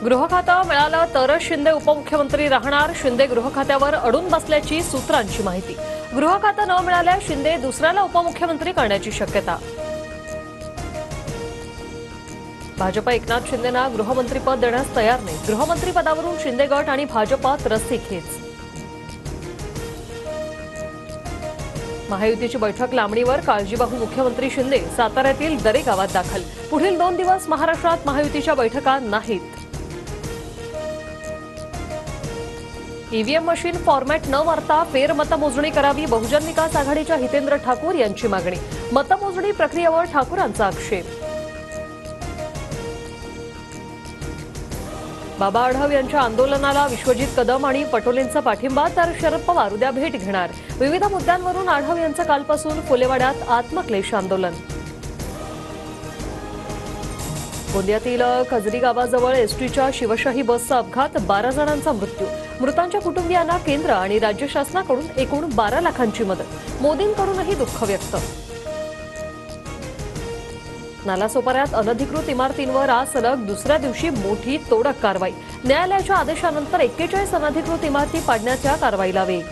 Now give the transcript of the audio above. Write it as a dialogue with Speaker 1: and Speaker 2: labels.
Speaker 1: गृह खातं मिळालं तरच शिंदे उपमुख्यमंत्री राहणार. शिंदे गृह खात्यावर अडून बसल्याची सूत्रांची माहिती. गृह खातं न मिळाल्यास शिंदे दुसऱ्याला उपमुख्यमंत्री करण्याची शक्यता. भाजप एकनाथ शिंदेंना गृहमंत्रीपद देण्यास तयार नाही. गृहमंत्रीपदावरून शिंदे गट आणि भाजपात रस्सीखेच. महायुतीची बैठक लांबणीवर. काळजीवाहू मुख्यमंत्री शिंदे साताऱ्यातील दरे गावात दाखल. पुढील 2 दिवस महाराष्ट्रात महायुतीच्या बैठका नाहीत. ईव्हीएम मशीन फॉर्मॅट न मारता फेरमतमोजणी करावी. बहुजन विकास आघाडीच्या हितेंद्र ठाकूर यांची मागणी. मतमोजणी प्रक्रियेवर ठाकूरांचा आक्षेप. बाबा आढाव यांच्या आंदोलनाला विश्वजित कदम आणि पटोलेंचा पाठिंबा. तर शरद पवार उद्या भेट घेणार. विविध मुद्द्यांवरून आढाव यांचं कालपासून फुलेवाड्यात आत्मक्लेश आंदोलन. गोंदियातील खजरी गावाजवळ एसटीच्या शिवशाही बसचा अपघात. 12 जणांचा मृत्यू. मृतांच्या कुटुंबियांना केंद्र आणि राज्य शासनाकडून एकूण 12 लाखांची मदत. मोदींकडूनही दुःख व्यक्त. नालासोपाऱ्यात अनधिकृत इमारतींवर आज सलग दुसऱ्या दिवशी मोठी तोडक कारवाई. न्यायालयाच्या आदेशानंतर 41 अनधिकृत इमारती पाडण्याच्या कारवाईला वेग.